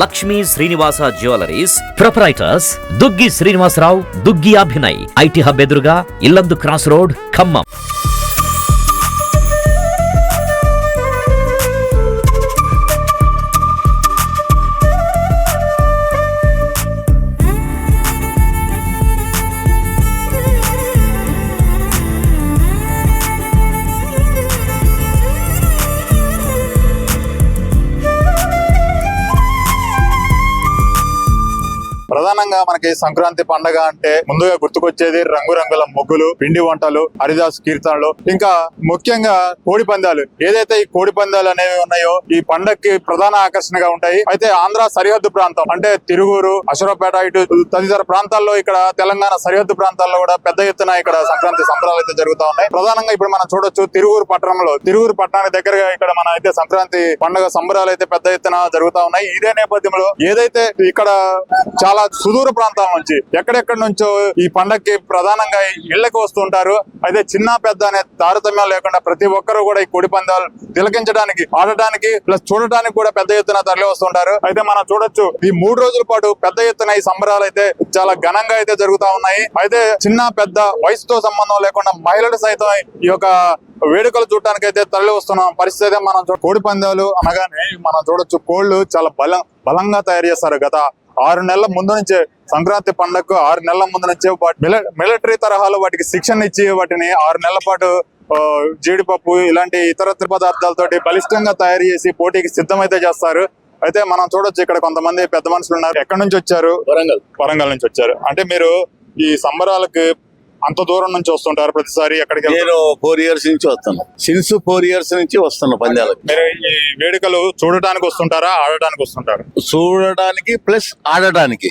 Lakshmi Srinivasa jewellers proprietors Duggi Srinivasarao, Duggi Abhinay, IT hub ఎదురుగా Yellandu cross road, Khammam. ప్రధానంగా మనకి సంక్రాంతి పండగ అంటే ముందుగా గుర్తుకొచ్చేది రంగురంగుల ముగ్గులు, పిండి వంటలు, హరిదాసు కీర్తనలు, ఇంకా ముఖ్యంగా కోడి పందాలు. ఏదైతే ఈ కోడి పందాలు అనేవి ఉన్నాయో ఈ పండగకి ప్రధాన ఆకర్షణగా ఉంటాయి. అయితే ఆంధ్ర సరిహద్దు ప్రాంతం అంటే తిరువూరు, అశ్వరావుపేట ఇటు తదితర ప్రాంతాల్లో, ఇక్కడ తెలంగాణ సరిహద్దు ప్రాంతాల్లో కూడా పెద్ద ఎత్తున ఇక్కడ సంక్రాంతి సంబరాలు అయితే జరుగుతూ ఉన్నాయి. ప్రధానంగా ఇప్పుడు మనం చూడొచ్చు తిరువూరు పట్టణంలో, తిరువూరు పట్టణానికి దగ్గరగా ఇక్కడ మన అయితే సంక్రాంతి పండుగ సంబరాలు అయితే పెద్ద ఎత్తున జరుగుతూ ఉన్నాయి. ఇదే నేపథ్యంలో ఏదైతే ఇక్కడ చాలా సుదూర ప్రాంతాల నుంచి ఎక్కడెక్కడి నుంచో ఈ పండగకి ప్రధానంగా ఇళ్లకు వస్తుంటారు. అయితే చిన్న పెద్ద అనే తారతమ్యం లేకుండా ప్రతి ఒక్కరు కూడా ఈ కోడి పందాలు తిలకించడానికి, ఆడటానికి ప్లస్ చూడటానికి కూడా పెద్ద ఎత్తున తరలి వస్తుంటారు. అయితే మనం చూడొచ్చు ఈ 3 రోజుల పాటు పెద్ద ఎత్తున ఈ సంబరాలు అయితే చాలా ఘనంగా అయితే జరుగుతా ఉన్నాయి. అయితే చిన్న పెద్ద వయసుతో సంబంధం లేకుండా మహిళలు సైతం ఈ యొక్క వేడుకలు చూడటానికి అయితే తరలి వస్తున్నాం పరిస్థితి. మనం కోడి పందాలు అనగానే మనం చూడొచ్చు కోళ్లు చాలా బలంగా తయారు చేస్తారు. గత 6 నెలల ముందు నుంచే సంక్రాంతి పండుగకు 6 నెలల ముందు నుంచే మిలిటరీ తరహాలో వాటికి శిక్షణ ఇచ్చి వాటిని 6 నెలల పాటు జీడిపప్పు ఇలాంటి ఇతరత్ర పదార్థాలతోటి బలిష్టంగా తయారు చేసి పోటీకి సిద్ధమైతే చేస్తారు. అయితే మనం చూడొచ్చు ఇక్కడ కొంతమంది పెద్ద మనుషులు ఉన్నారు. ఎక్కడి నుంచి వచ్చారు? వరంగల్ నుంచి వచ్చారు. అంటే మీరు ఈ సంబరాలకి అంత దూరం నుంచి వస్తుంటారు ప్రతిసారి? ఎక్కడికి? నేను 4 years నుంచి వస్తాను. సిన్స్ 4 years నుంచి వస్తాను పందాలకు. మీరు ఈ వేడుకలు చూడటానికి వస్తుంటారా, ఆడటానికి వస్తుంటారు? చూడటానికి ప్లస్ ఆడటానికి.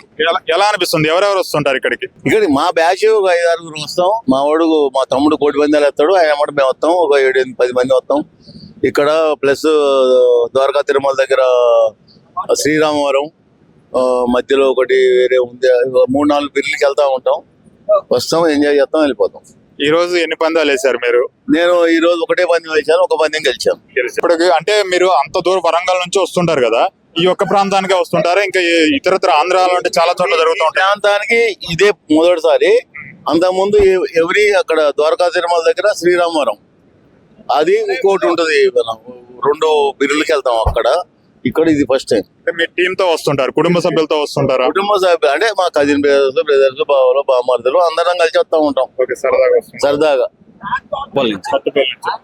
ఎలా అనిపిస్తుంది? ఎవరెవరు వస్తుంటారు ఇక్కడికి? ఇక్కడ మా బ్యాచ్ ఒక 5-6 వస్తాం. మా తమ్ముడు కోడి పందాలు వేస్తాడు, ఆయన అమ్మట మేము వస్తాం. ఒక 7-10 మంది వస్తాం. ఇక్కడ ప్లస్ ద్వారకా తిరుమల దగ్గర శ్రీరామవరం మధ్యలో ఒకటి వేరే ఉంది. 3-4 బిర్లకి వెళ్తా ఉంటాం, వస్తాం, ఎంజాయ్ చేస్తాం, వెళ్ళిపోతాం. ఈ రోజు ఎన్ని పందాలు వేశారు మీరు? నేను ఈ రోజు ఒకటే పందెం వేసాను, ఒక పందెం గెలిచాను. ఇప్పటికి అంటే మీరు అంత దూరం వరంగల్ నుంచి వస్తుంటారు కదా, ఈ ఒక్క ప్రాంతానికే వస్తుంటారా? ఇంకా ఇతరత్ర ఆంధ్రాలో అంటే చాలా చోట్ల జరుగుతూ ఉంటాయి. ప్రాంతానికి ఇదే మొదటిసారి. అంతకుముందు ఎవరి అక్కడ ద్వారకా తిరుమల దగ్గర శ్రీరామవరం అది ఇంకోటి ఉంటది, 2 బిర్లకి వెళ్తాం అక్కడ. ఇక్కడ ఇది ఫస్ట్ టైం. మీ టీమ్ తో వస్తుంటారు? కుటుంబ సభ్యులతో వస్తుంటారా? కుటుంబ సభ్యులు అంటే మా కజిన్ బ్రదర్స్, బావలు, బామర్దులు అందరం కలిసి వస్తా ఉంటాం సరదాగా.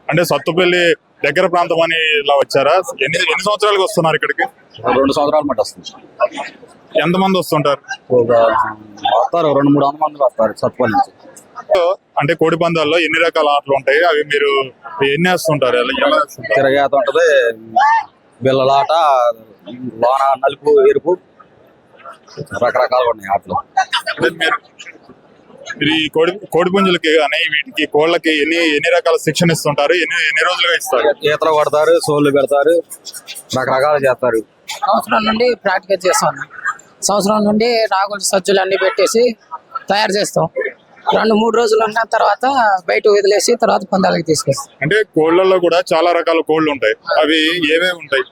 అంటే సత్తుపల్లి దగ్గర ప్రాంతం అని ఇలా వచ్చారా? ఎన్ని సంవత్సరాలకు వస్తున్నారు ఇక్కడికి? 2 సంవత్సరాల మట్టి వస్తుంది. ఎంతమంది వస్తుంటారు? వస్తారు 200-300 మంది వస్తారు సత్తుపల్లి నుంచి. అంటే కోడి పందాల్లో ఎన్ని రకాల ఆటలు ఉంటాయి? అవి మీరు ఎన్ని వేస్తుంటారు? తిరగేత ఉంటది, బిల్లలాట, లోన నలుపు, ఎరుపు, రకరకాలుగా ఉన్నాయి ఆటలు. ఈ కోడి పుంజులకి కానీ వీటికి కోళ్ళకి ఎన్ని రకాల శిక్షణ ఇస్తుంటారు? ఎన్ని రోజులుగా ఇస్తారు? ఈతలు కొడతారు, సోళ్ళు పెడతారు, రకరకాలు చేస్తారు. సంవత్సరం నుండి ప్రాక్టీస్ చేస్తాం. సంవత్సరం నుండి రాగులు సజ్జులు అన్ని పెట్టేసి తయారు చేస్తాం. 2-3 రోజులు ఉన్న తర్వాత బయట వదిలేసి తర్వాత పందాలకి తీసుకొస్తాం. అంటే కోళ్లలో కూడా చాలా రకాల కోళ్లు ఉంటాయి. అవి ఏవే ఉంటాయి?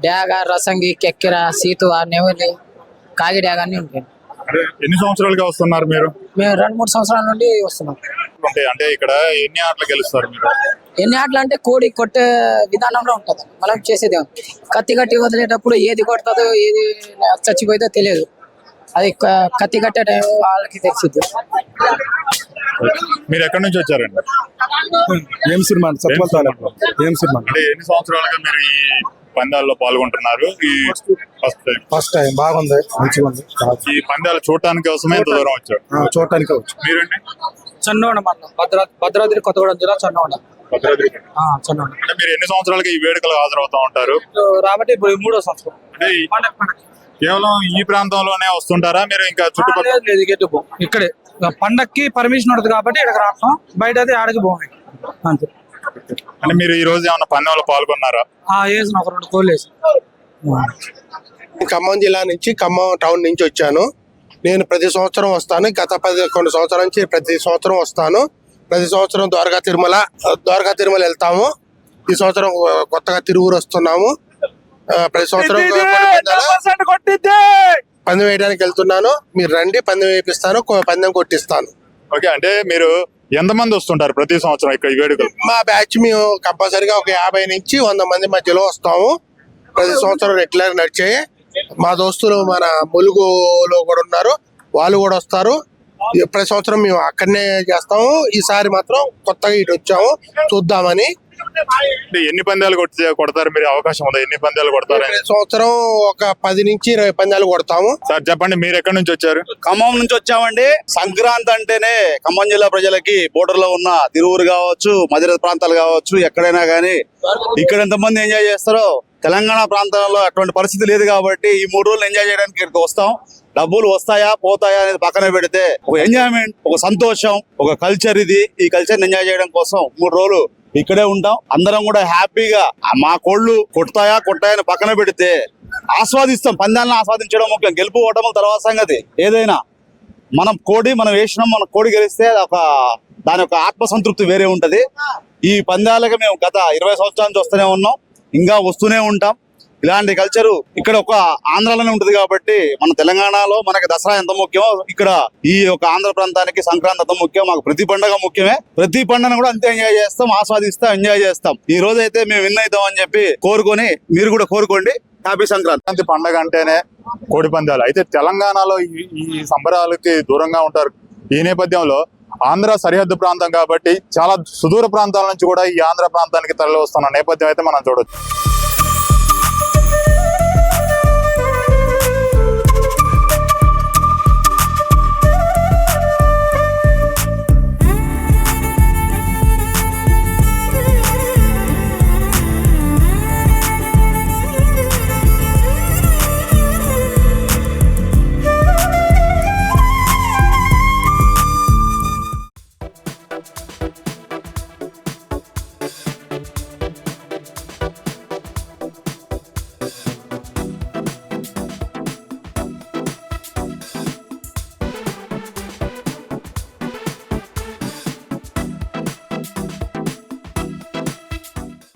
డ్యాగ, రసంగి, కెక్కెర, సీతువ, నెవలి, కాగి డ్యాగ అన్ని ఉంటాయి. ఎన్ని సంవత్సరాలుగా వస్తున్నారు మీరు? మేము 2-3 సంవత్సరాల నుండి వస్తున్నాం. అంటే ఇక్కడ ఎన్ని ఆటలు గెలుస్తారు మీరు? ఎన్ని ఆటలు అంటే కోడి కొట్టే విధానంలో ఉంటుంది. మనం చేసేది కత్తి కట్టి వదిలేటప్పుడు ఏది కొడుతుందో ఏది చచ్చిపోతుందో తెలియదు. అది కత్తి కట్టే టైం వాళ్ళకి తెలిసింది. మీరు ఎక్కడి నుంచి వచ్చారండి? అంటే ఎన్ని సంవత్సరాలుగా మీరు ఈ పందాల్లో పాల్గొంటున్నారు? First time. బాగుంది, మంచిగా ఉంది. ఈ పందాలు చూడటానికి కోసమే ఎంత దూరం వచ్చారు? చూడటానికి వచ్చు. మీరండి? చన్నోడ మండలం, భద్రాద్రి కొత్తగూడెం జిల్లా చన్నోడ. అంటే మీరు ఎన్ని సంవత్సరాలుగా ఈ వేడుకలు హాజరవుతా ఉంటారు? రాబట్టి ఇప్పుడు 3వ సంవత్సరం. కేవలం ఈ ప్రాంతంలోనే వస్తుంటారా మీరు? ఇంకా చుట్టుపక్కల ఇక్కడే పండక్కి పర్మిషన్ ఉంటుంది కాబట్టి ఇక్కడ రాస్తాం, బయట అయితే ఆడకి పోయి అంతే. అంటే మీరు ఈ రోజు ఏమన్నా పందెంలో పాల్గొన్నారా? వేసిన ఒక 2 కోళ్ళు వేసి. ఖమ్మం జిల్లా నుంచి, ఖమ్మం టౌన్ నుంచి వచ్చాను. నేను ప్రతి సంవత్సరం వస్తాను. గత 11 సంవత్సరాల నుంచి ప్రతి సంవత్సరం వస్తాను. ప్రతి సంవత్సరం ద్వారకా తిరుమల వెళ్తాము. ఈ సంవత్సరం కొత్తగా తిరువూరు వస్తున్నాము. ప్రతి సంవత్సరం పందెం వేయడానికి వెళ్తున్నాను. మీరు రండి, పందెం వేయిస్తాను, పందెం కొట్టిస్తాను. ఓకే, అంటే మీరు ఎంతమంది వస్తుంటారు ప్రతి సంవత్సరం ఇక్కడ ఈ వేడుకలు? మా బ్యాచ్ మేము కంపల్సరిగా ఒక 50 నుంచి 100 మంది మధ్యలో వస్తాము. ప్రతి సంవత్సరం రెగ్యులర్ నడిచే మా దోస్తులు మన ములుగులో కూడా ఉన్నారు, వాళ్ళు కూడా వస్తారు. ప్రతి సంవత్సరం మేము అక్కడనే చేస్తాము. ఈసారి మాత్రం కొత్తగా ఇటు వచ్చాము చూద్దామని. అంటే ఎన్ని పందాలు కొడతారు మీరు? అవకాశం ఉందా? ఎన్ని పందాలు కొడతారు? ప్రతి సంవత్సరం ఒక 10 నుంచి 20 పందాలు కొడతాము. సార్ చెప్పండి, మీరు ఎక్కడి నుంచి వచ్చారు? ఖమ్మం నుంచి వచ్చామండి. సంక్రాంతి అంటేనే ఖమ్మం జిల్లా ప్రజలకి బోర్డర్ లో ఉన్న తిరువురు కావచ్చు, మధ్య ప్రాంతాలు కావచ్చు, ఎక్కడైనా కానీ ఇక్కడ ఎంతమంది ఎంజాయ్ చేస్తారో తెలంగాణ ప్రాంతంలో అటువంటి పరిస్థితి లేదు కాబట్టి ఈ 3 రోజులు ఎంజాయ్ చేయడానికి ఇక్కడికి వస్తాం. డబ్బులు వస్తాయా పోతాయా అనేది పక్కన పెడితే ఒక ఎంజాయ్మెంట్, ఒక సంతోషం, ఒక కల్చర్ ఇది. ఈ కల్చర్ ఎంజాయ్ చేయడం కోసం 3 రోజులు ఇక్కడే ఉంటాం. అందరం కూడా హ్యాపీగా మా కోళ్ళు కొట్టాయా కొట్టాయని పక్కన పెడితే ఆస్వాదిస్తాం. పందాలను ఆస్వాదించడం ముఖ్యం. గెలుపు ఓటముల తర్వాత సంగతి ఏదైనా. మనం వేసినాం, మన కోడి గెలిస్తే దాని యొక్క ఆత్మసంతృప్తి వేరే ఉంటది. ఈ పందాలకి మేము గత 20 సంవత్సరాల నుంచి వస్తూనే ఉన్నాం, ఇంకా వస్తూనే ఉంటాం. ఇలాంటి కల్చరు ఇక్కడ ఒక ఆంధ్రాలోనే ఉంటది కాబట్టి మన తెలంగాణలో మనకి దసరా ఎంత ముఖ్యమో ఇక్కడ ఈ యొక్క ఆంధ్ర ప్రాంతానికి సంక్రాంతి అంత ముఖ్యం. మాకు ప్రతి పండుగ ముఖ్యమే. ప్రతి పండుగను కూడా అంతే ఎంజాయ్ చేస్తాం, ఆస్వాదిస్తాం, ఎంజాయ్ చేస్తాం. ఈ రోజు అయితే మేము విన్ అవుతాం అని చెప్పి కోరుకొని మీరు కూడా కోరుకోండి. హ్యాపీ సంక్రాంతి. పండగ అంటేనే కోడి పందాలు. అయితే తెలంగాణలో ఈ సంబరాలకి దూరంగా ఉంటారు. ఈ నేపథ్యంలో ఆంధ్ర సరిహద్దు ప్రాంతం కాబట్టి చాలా సుదూర ప్రాంతాల నుంచి కూడా ఈ ఆంధ్ర ప్రాంతానికి తరలి వస్తున్న నేపథ్యం అయితే మనం చూడొచ్చు.